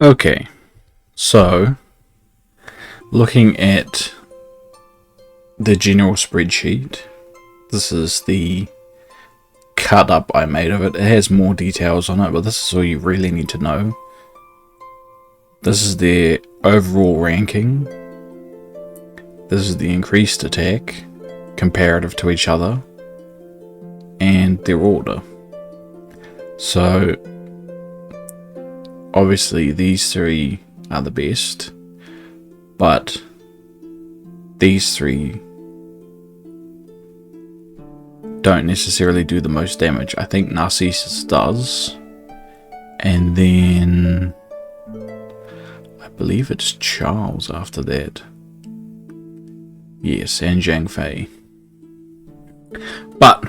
Okay, so looking at the general spreadsheet, this is the cut up I made of it. It has more details on it, but this is all you really need to know. This is their overall ranking. This is the increased attack comparative to each other and their order. So obviously these three are the best, but these three don't necessarily do the most damage. I think Narcissus does, and then I believe it's Charles after that. Yes, and Zhang Fei. But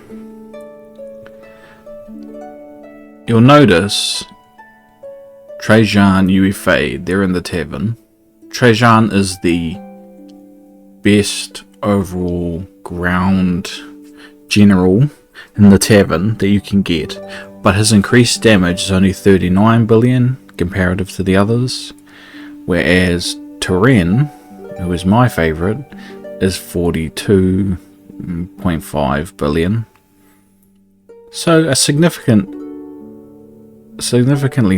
you'll notice Trajan, Yue Fei, they're in the tavern. Trajan is the best overall ground general in the tavern that you can get, but his increased damage is only 39 billion comparative to the others, whereas Turin, who is my favourite, is 42.5 billion. So a significantly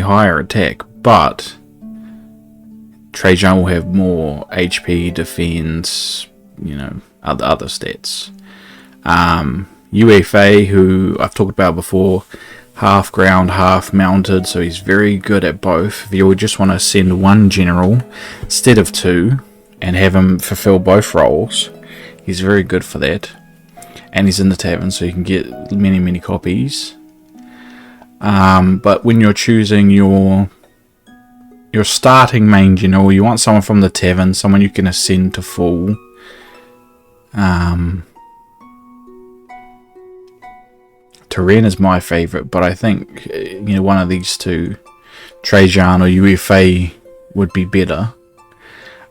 higher attack, but Trajan will have more HP, defense, other stats. Yue Fei, who I've talked about before, half ground, half mounted, so he's very good at both. If you just want to send one general instead of two and have him fulfill both roles, he's very good for that. And he's in the tavern, so you can get many copies. But when you're choosing your starting main general, you want someone from the tavern, someone you can ascend to full. Turin is my favourite, but I think one of these two, Trajan or Yue Fei, would be better.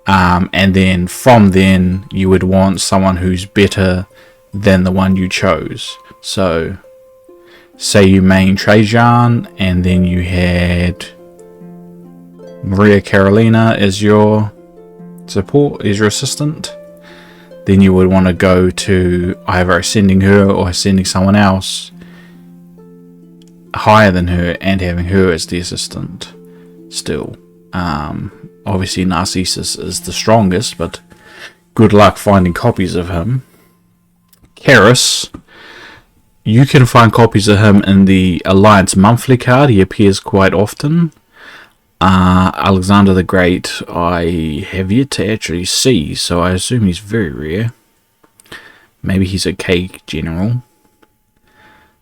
And then from then you would want someone who's better than the one you chose. So say you main Trajan and then you had Maria Carolina as your support, as your assistant, then you would want to go to either ascending her or ascending someone else higher than her and having her as the assistant still. Obviously Narcissus is the strongest, but good luck finding copies of him. Karis, you can find copies of him in the Alliance monthly card. He appears quite often. Alexander the Great I have yet to actually see, so I assume he's very rare. Maybe he's a cake general.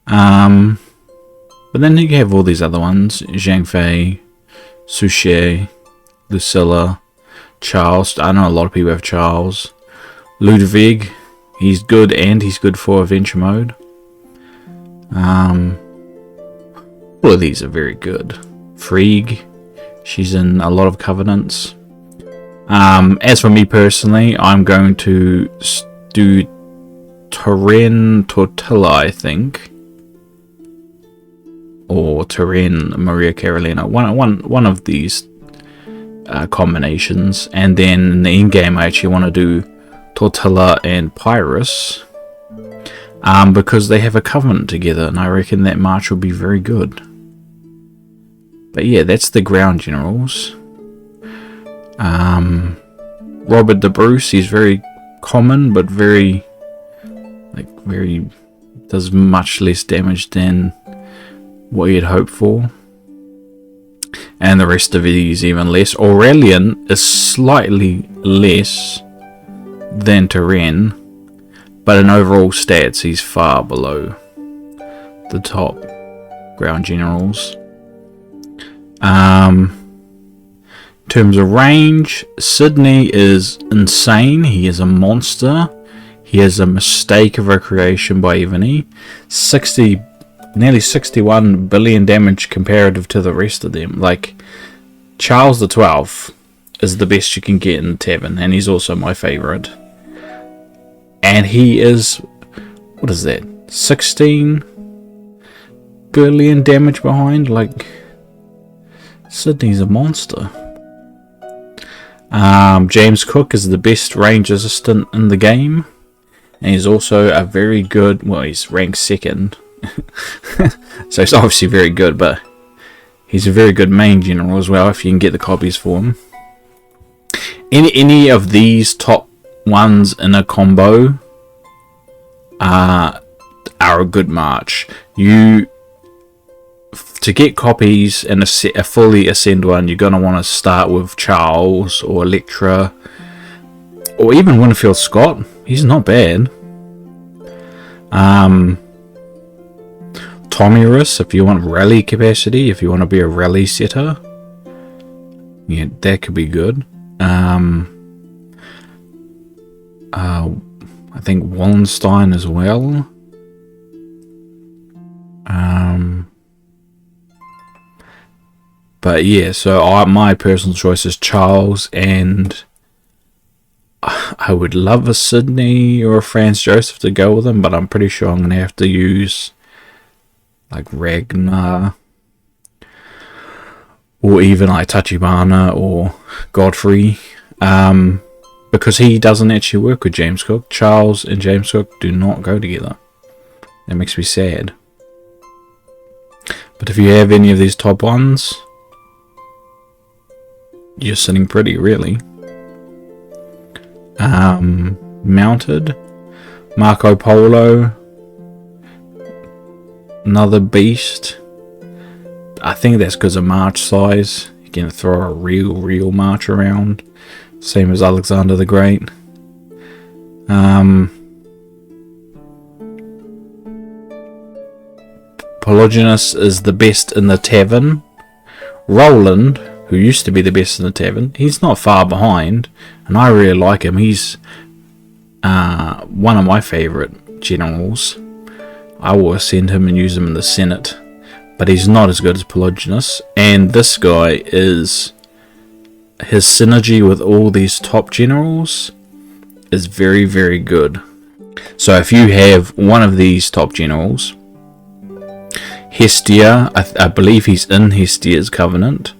But then you have all these other ones: Zhang Fei, Suchet, Lucilla, Charles. I know a lot of people have Charles. Ludwig, he's good, and he's good for adventure mode. All of these are very good. Frigg, she's in a lot of covenants. As for me personally, I'm going to do Turin Tortilla, I think, or Turin Maria Carolina. One of these combinations, and then in the in-game I actually want to do Tortilla and Pyrrhus, because they have a covenant together, and I reckon that march will be very good. But yeah, that's the ground generals. Robert the Bruce, he's very common, but very does much less damage than what you'd hope for. And the rest of it is even less. Aurelian is slightly less than Turin, but in overall stats he's far below the top ground generals. In terms of range, Sydney is insane. He is a monster. He has a mistake of a creation by Evany. Nearly 61 billion damage comparative to the rest of them. Like, Charles the 12th is the best you can get in the tavern, and he's also my favourite. And he is, what is that, 16 billion damage behind? Like, Sydney's a monster. James Cook is the best range assistant in the game. And he's also a very good... Well, he's ranked second. So he's obviously very good, but he's a very good main general as well if you can get the copies for him. Any of these top ones in a combo are a good march. To get copies and a fully ascend one, you're going to want to start with Charles or Electra or even Winfield Scott. He's not bad. Tomyrus, if you want rally capacity, if you want to be a rally setter, yeah, that could be good. I think Wallenstein as well. But yeah, so my personal choice is Charles, and I would love a Sydney or a Franz Josef to go with him, but I'm pretty sure I'm going to have to use like Ragnar or even like Tachibana or Godfrey, because he doesn't actually work with James Cook. Charles and James Cook do not go together. That makes me sad. But if you have any of these top ones, you're sitting pretty, really. Mounted, Marco Polo, another beast. I think that's because of march size. You can throw a real march around, same as Alexander the Great. Polygonus is the best in the tavern. Roland, who used to be the best in the tavern, he's not far behind, and I really like him. He's one of my favourite generals. I will send him and use him in the Senate, but he's not as good as Polygonus. And this guy is... his synergy with all these top generals is very, very good. So if you have one of these top generals, Hestia, I believe he's in Hestia's Covenant,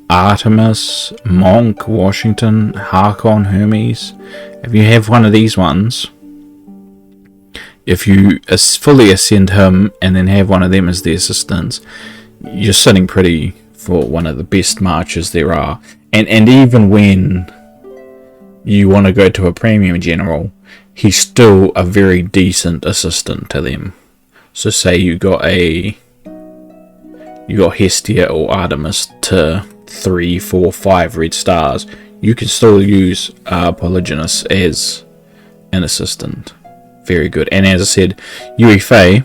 Artemis, Monk, Washington, Harkon, Hermes. If you have one of these ones, if you fully ascend him and then have one of them as the assistants, you're sitting pretty for one of the best marches there are. And even when you want to go to a premium general, he's still a very decent assistant to them. So say you got Hestia or Artemis to 3, 4, 5 red stars, you can still use Polygonus as an assistant. Very good. And as I said, Yue Fei,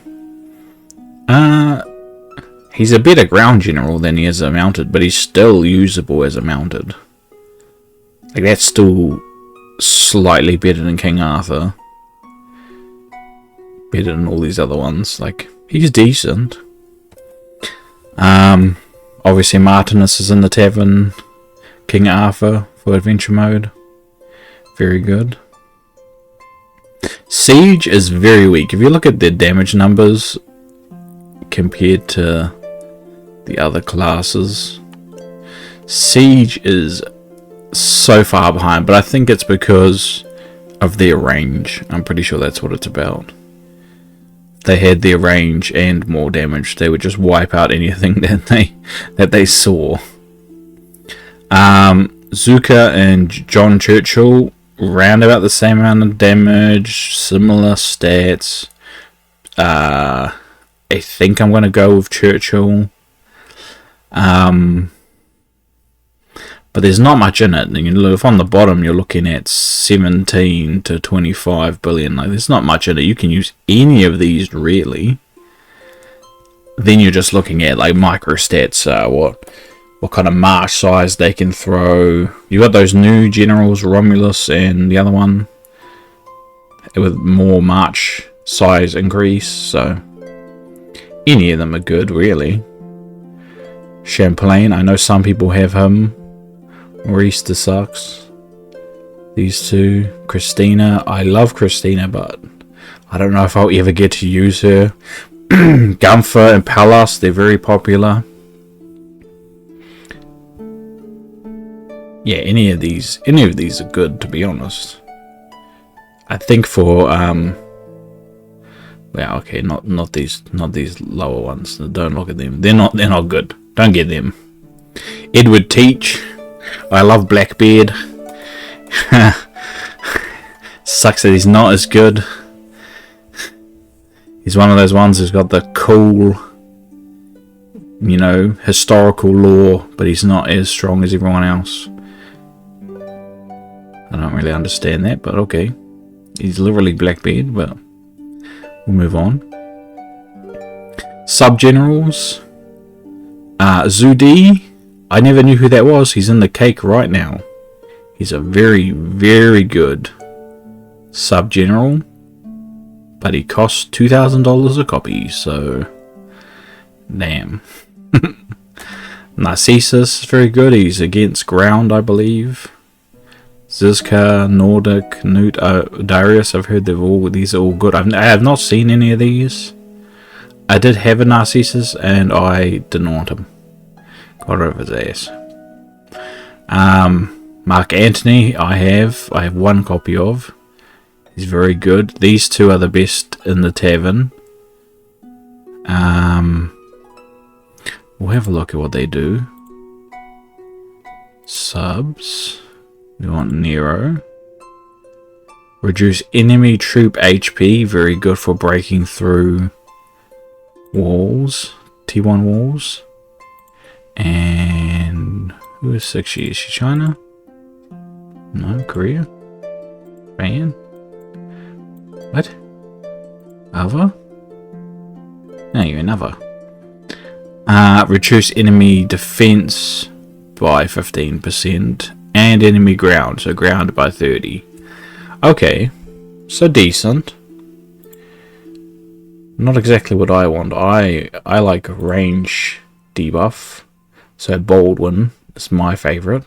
he's a better ground general than he is a mounted, but he's still usable as a mounted. Like, that's still slightly better than King Arthur. Better than all these other ones. Like, he's decent. Obviously Martinus is in the tavern. King Arthur for adventure mode. Very good. Siege is very weak. If you look at their damage numbers compared to the other classes, Siege is so far behind, but I think it's because of their range. I'm pretty sure that's what it's about. They had their range and more damage, they would just wipe out anything that they saw. Zuka and John Churchill, round about the same amount of damage, similar stats. I think I'm going to go with Churchill. But there's not much in it. And if on the bottom you're looking at 17 to 25 billion, like, there's not much in it. You can use any of these really. Then you're just looking at like micro stats, what kind of march size they can throw. You got those new generals, Romulus and the other one, with more march size increase. So any of them are good really. Champlain, I know some people have him. Maurice de Saxe. These two. Christina. I love Christina, but I don't know if I'll ever get to use her. Gunther and Pallas, they're very popular. Yeah, any of these are good, to be honest. I think for well, okay, not these lower ones. Don't look at them. They're not good. Don't get them. Edward Teach. I love Blackbeard. Sucks that he's not as good. He's one of those ones who's got the cool, you know, historical lore, but he's not as strong as everyone else. I don't really understand that, but okay. He's literally Blackbeard, but we'll move on. Sub-generals. Zudi. I never knew who that was. He's in the cake right now. He's a very, very good sub-general. But he costs $2,000 a copy, so... damn. Narcissus is very good. He's against ground, I believe. Zizka, Nordic, Newt, Darius. I've heard these are all good. I have not seen any of these. I did have a Narcissus and I didn't want him. Got rid of his ass. Mark Antony, I have one copy of. He's very good. These two are the best in the tavern. We'll have a look at what they do. Subs. We want Nero. Reduce enemy troop HP. Very good for breaking through walls. T1 walls. And who is 6? Is she China? No, Korea? Japan? What? Ava? No, you're another. Reduce enemy defense by 15%. And enemy ground, so ground by 30. Okay, so decent. Not exactly what I want. I like range debuff. So Baldwin is my favourite.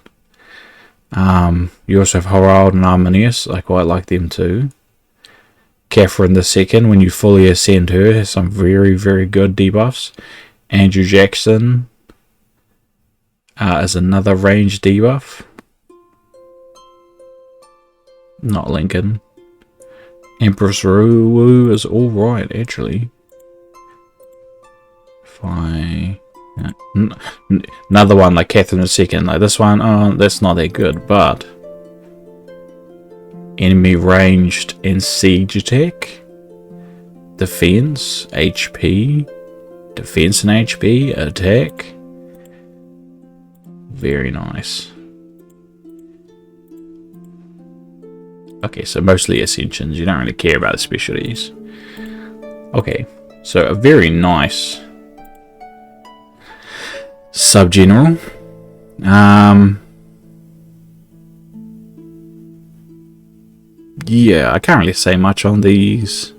You also have Harald and Arminius. I quite like them too. Catherine II, when you fully ascend her, has some very, very good debuffs. Andrew Jackson is another range debuff. Not Lincoln. Empress Ruwu is alright, actually. Another one like Catherine II. Like this one, that's not that good, but enemy ranged and siege attack. Defense, HP. Defense and HP, attack. Very nice. Okay, so mostly ascensions. You don't really care about the specialties. Okay, so a very nice sub-general. Yeah, I can't really say much on these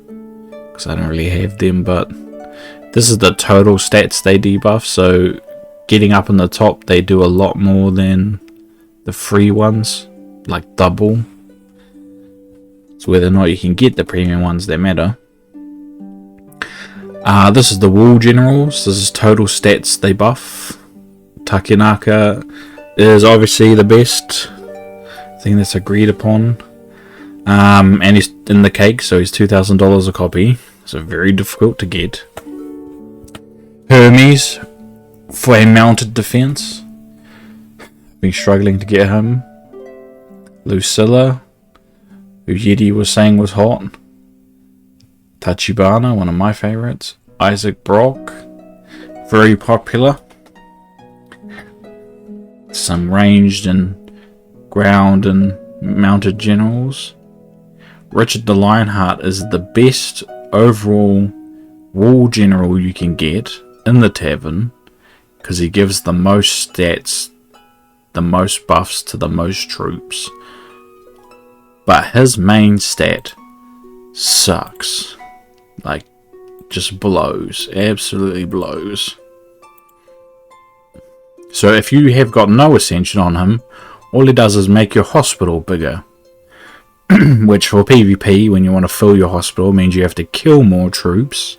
because I don't really have them, but this is the total stats they debuff, so getting up in the top they do a lot more than the free ones, like double. So whether or not you can get the premium ones that matter. This is the Wall Generals. This is total stats they buff. Takenaka is obviously the best. I think that's agreed upon. And he's in the cake, so he's $2,000 a copy. So very difficult to get. Hermes, flame mounted defense. Been struggling to get him. Lucilla, who Yeti was saying was hot. Tachibana, one of my favorites. Isaac Brock, very popular. Some ranged and ground and mounted generals. Richard the Lionheart is the best overall wall general you can get in the tavern because he gives the most stats, the most buffs to the most troops. But his main stat sucks. Like, just blows. Absolutely blows. So if you have got no ascension on him, all he does is make your hospital bigger. Which for PvP, when you want to fill your hospital, means you have to kill more troops.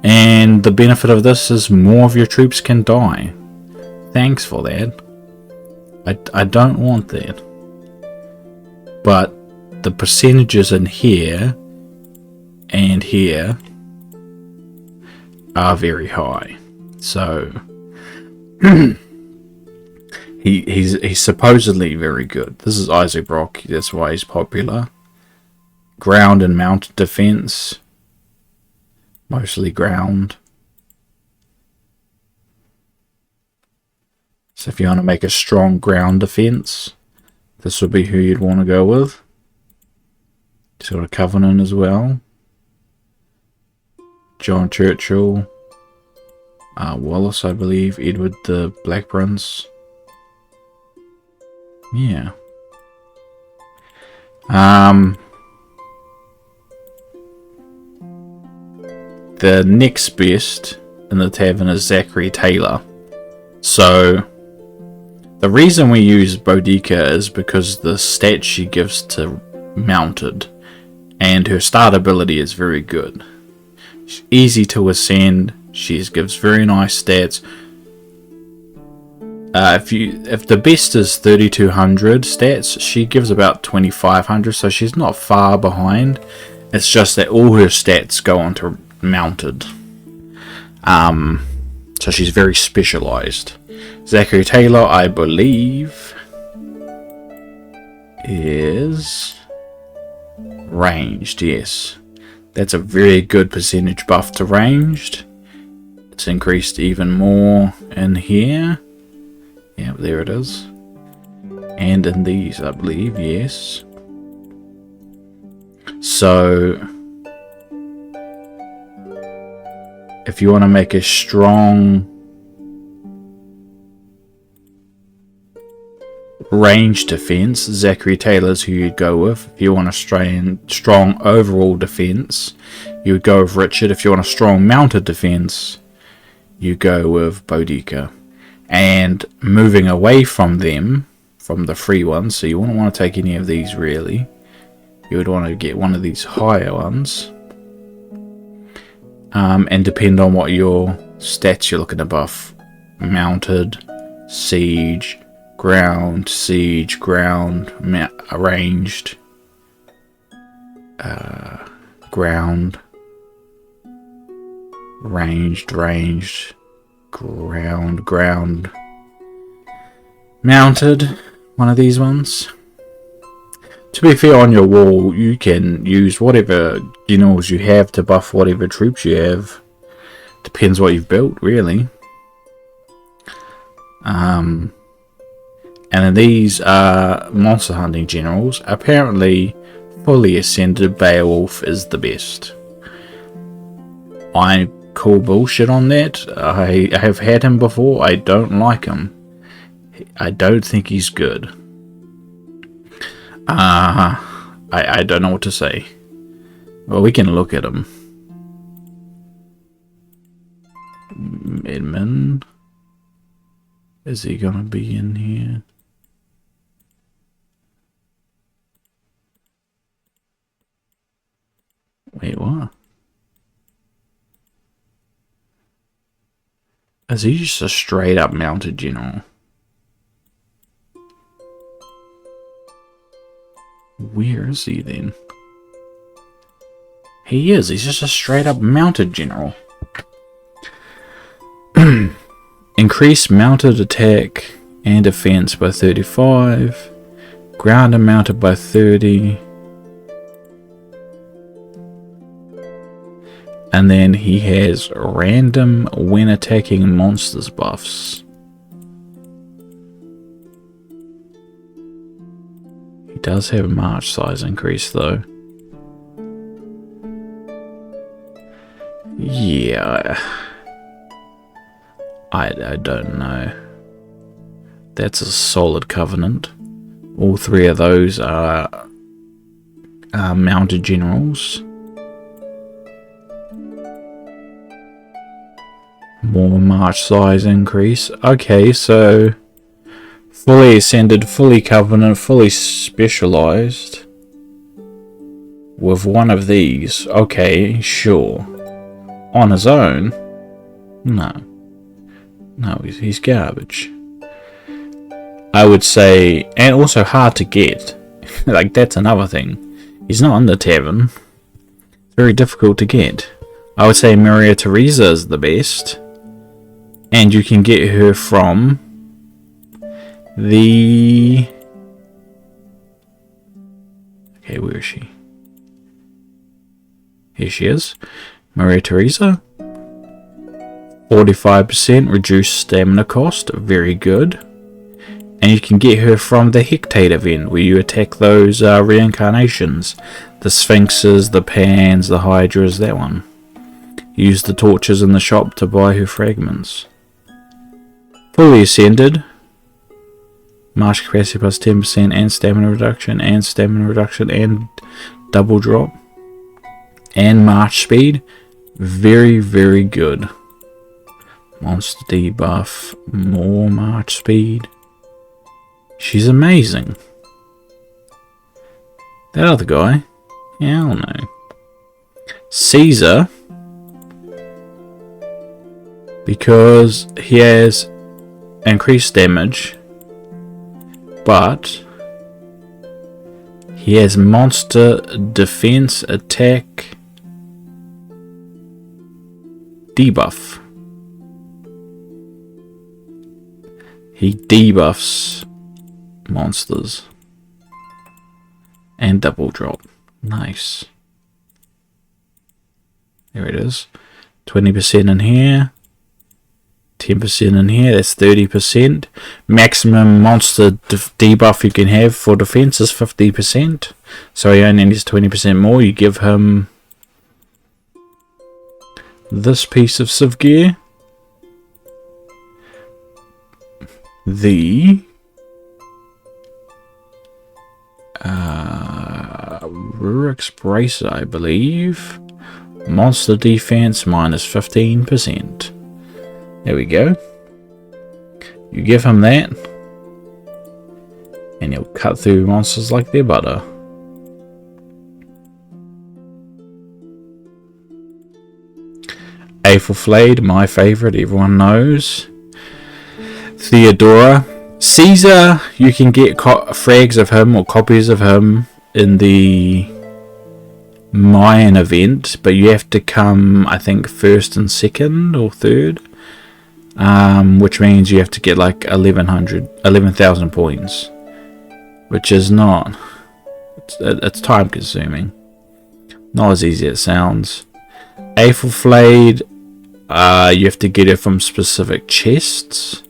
And the benefit of this is more of your troops can die. Thanks for that. I don't want that. But the percentages in here and here are very high. So he's supposedly very good. This is Isaac Brock, that's why he's popular. Ground and mounted defense. Mostly ground. So if you want to make a strong ground defense, this would be who you'd want to go with. Sort of Covenant as well. John Churchill. Wallace, I believe. Edward the Black Prince. Yeah. The next best in the tavern is Zachary Taylor. So the reason we use Boudica is because the stats she gives to mounted, and her start ability is very good. She's easy to ascend. She gives very nice stats. If the best is 3200 stats, she gives about 2500, so she's not far behind. It's just that all her stats go onto mounted. So she's very specialized. Zachary Taylor, I believe, is ranged. Yes, that's a very good percentage buff to ranged. It's increased even more in here. Yeah, there it is. And in these, I believe, yes. So if you want to make a strong range defense, Zachary Taylor's who you'd go with. If you want a strong overall defense, you would go with Richard. If you want a strong mounted defense, you go with Boudica. And moving away from them, from the free ones, so you wouldn't want to take any of these really. You would want to get one of these higher ones. And depend on what your stats you're looking to buff. Mounted, siege, ground, ranged, ground, ranged, ground, mounted, one of these ones. To be fair, on your wall, you can use whatever generals you have to buff whatever troops you have. Depends what you've built, really. And then these are monster hunting generals. Apparently, fully ascended Beowulf is the best. I call bullshit on that. I have had him before. I don't like him. I don't think he's good. I don't know what to say. Well, we can look at him. Edmund. Is he gonna be in here? Wait, what? Is he just a straight up mounted general? Where is he then? He is. He's just a straight up mounted general. Increase mounted attack and defense by 35. Ground and mounted by 30. And then he has random when attacking monsters buffs. He does have a march size increase though. Yeah. I don't know. That's a solid Covenant. All three of those are mounted generals. More march size increase. Okay, so fully ascended, fully Covenant, fully specialized. With one of these. Okay, sure. On his own? No. No, he's garbage. I would say, and also hard to get. Like, that's another thing. He's not in the tavern. It's very difficult to get. I would say Maria Theresa is the best. And you can get her from the... Okay, where is she? Here she is. Maria Theresa. 45% reduced stamina cost. Very good. And you can get her from the Hectate event, where you attack those reincarnations. The Sphinxes, the Pans, the Hydras, that one. Use the torches in the shop to buy her fragments. Fully Ascended. March capacity plus 10% and stamina reduction, and double drop. And March speed. Very, very good. Monster debuff. More March speed. She's amazing. That other guy? Yeah, I don't know. Caesar. Because he has increased damage. But he has monster defense attack debuff. He debuffs monsters and double drop. Nice. There it is. 20% in here. 10% in here. That's 30%. Maximum monster debuff you can have for defense is 50%. So he only needs 20% more. You give him this piece of Civ gear. The Rurik's Bracer, I believe. Monster defense minus 15%. There we go. You give him that, and he'll cut through monsters like they're butter. Aethelflaed, my favourite, everyone knows. Theodora. Caesar, you can get frags of him or copies of him in the Mayan event, but you have to come, I think, first and second or third, which means you have to get like 11,000 points, which is not, it's time consuming, not as easy as it sounds. Aethelflaed, you have to get it from specific chests,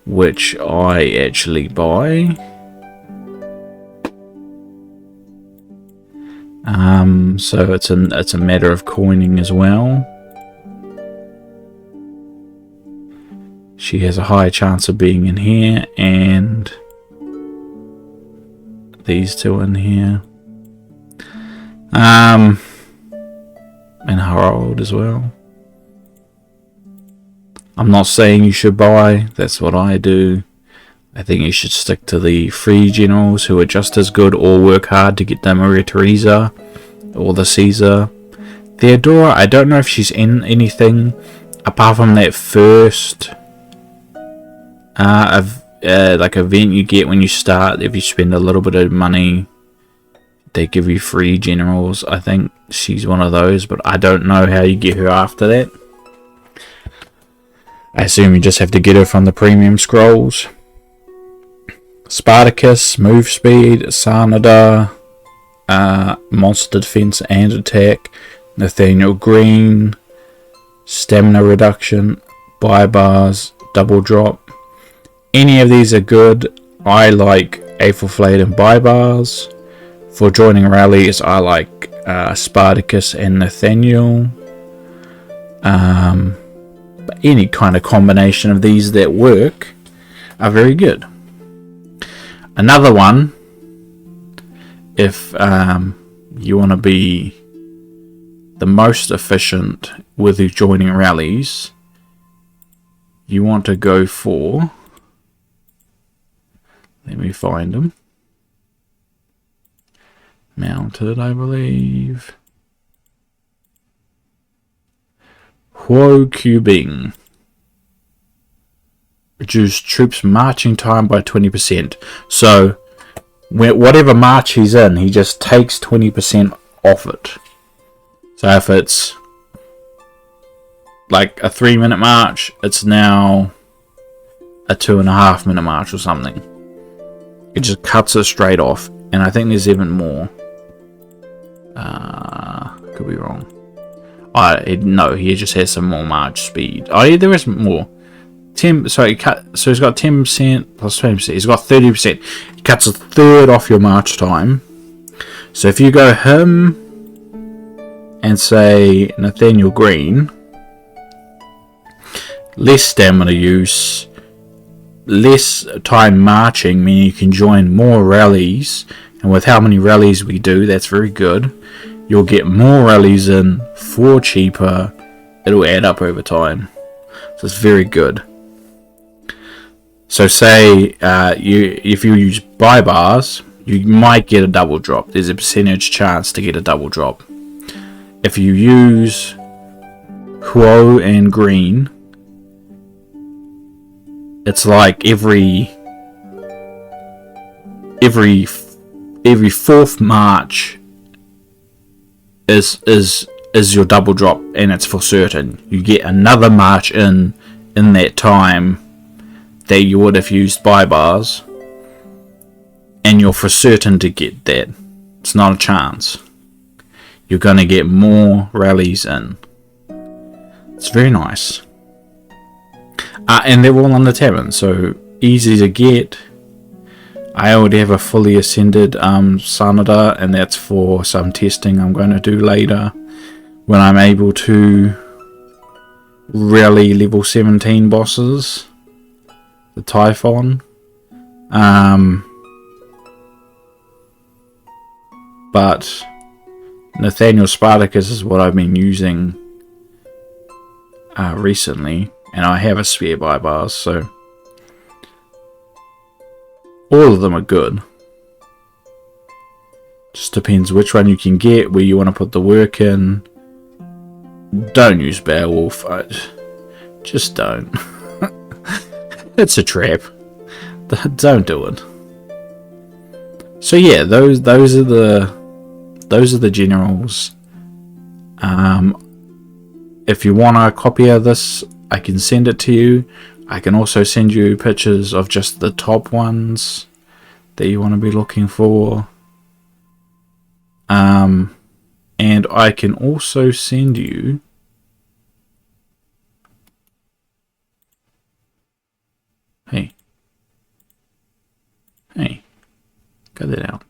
which I actually buy. So it's a matter of coining as well. She has a higher chance of being in here, and these two in here. And Harold as well. I'm not saying you should buy, that's what I do. I think you should stick to the free generals who are just as good, or work hard to get the Maria Theresa or the Caesar. Theodora, I don't know if she's in anything apart from that first like event you get when you start. If you spend a little bit of money, they give you free generals. I think she's one of those, but I don't know how you get her after that. I assume you just have to get her from the premium scrolls. Spartacus, move speed. Sanada, monster defense and attack. Nathaniel Green, stamina reduction. Buy bars, double drop. Any of these are good. I like Aethelflaed and buy bars. For joining rallies, I like Spartacus and Nathaniel. But any kind of combination of these that work are very good. Another one, if you want to be the most efficient with joining rallies, you want to go for, let me find them, mounted, I believe, Huo Cubing. reduce troops' marching time by 20%. So, whatever march he's in, he just takes 20% off it. So if it's like a 3-minute march, it's now a 2.5-minute march or something. It just cuts it straight off. And I think there's even more. Could be wrong. No, he just has some more march speed. Oh, yeah, there is more. 10. So he's got 10% plus 20%. He's got 30%. He cuts a third off your march time. So if you go him and say Nathaniel Green, less stamina use, less time marching, meaning you can join more rallies. And with how many rallies we do, that's very good. You'll get more rallies in for cheaper. It'll add up over time. So it's very good. So say if you use buy bars, you might get a double drop. There's a percentage chance to get a double drop. If you use Huo and Green, it's like every fourth march is your double drop, and it's for certain. You get another march in that time that you would have used buy bars, and you're for certain to get that. It's not a chance. You're going to get more rallies in. It's very nice. And they're all on the tavern, so easy to get. I already have a fully ascended Sanada, and that's for some testing I'm going to do later when I'm able to rally level 17 bosses, the Typhon. But Nathaniel Spartacus is what I've been using recently, and I have a spare buy bars, so all of them are good. Just depends which one you can get, where you want to put the work in. Don't use Beowulf. Just don't. It's a trap. Don't do it. So yeah, those are the generals. If you want a copy of this, I can send it to you. I can also send you pictures of just the top ones that you want to be looking for. And I can also send you Hey, cut that out.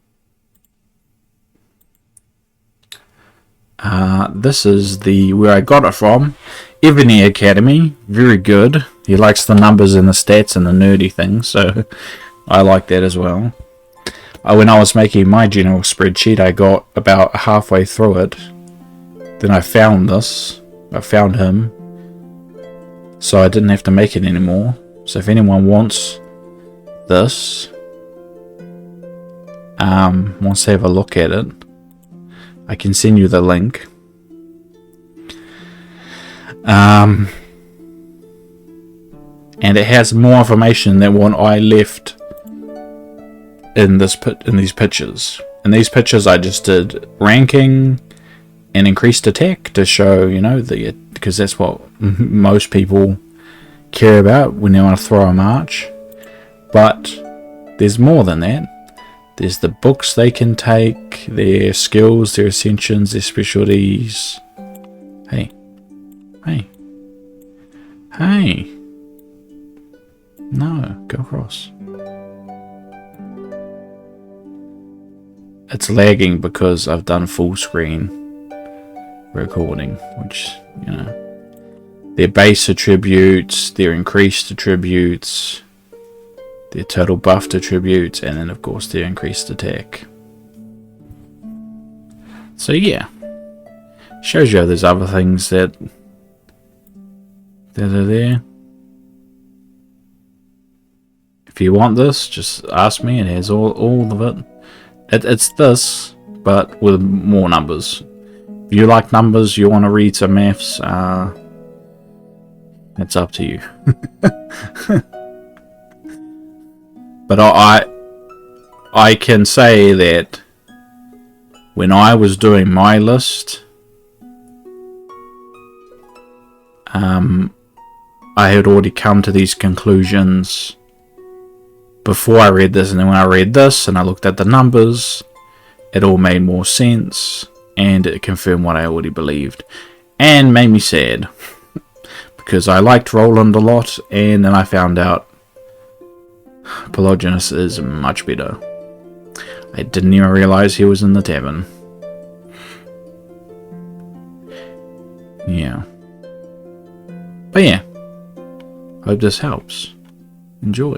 This is where I got it from. Ebony Academy, very good. He likes the numbers and the stats and the nerdy things, so I like that as well. When I was making my general spreadsheet, I got about halfway through it. Then I found this. I found him. So I didn't have to make it anymore. So if anyone wants this, wants to have a look at it, I can send you the link. And it has more information than what I left in these pictures. In these pictures, I just did ranking and increased attack to show, because that's what most people care about when they want to throw a march. But there's more than that. There's the books they can take, their skills, their ascensions, their specialties. Hey. No, go across. It's lagging because I've done full screen recording, which, their base attributes, their increased attributes, their total buffed attributes, and then of course their increased attack. So yeah, shows you there's other things that are there. If you want this, just ask me. It has all of it. It's this, but with more numbers. If you like numbers, you want to read some maths, it's up to you. But I can say that when I was doing my list, I had already come to these conclusions before I read this, and then when I read this and I looked at the numbers, it all made more sense, and it confirmed what I already believed, and made me sad, because I liked Roland a lot, and then I found out Pelagius is much better. I didn't even realise he was in the tavern. Yeah. But yeah, hope this helps. Enjoy.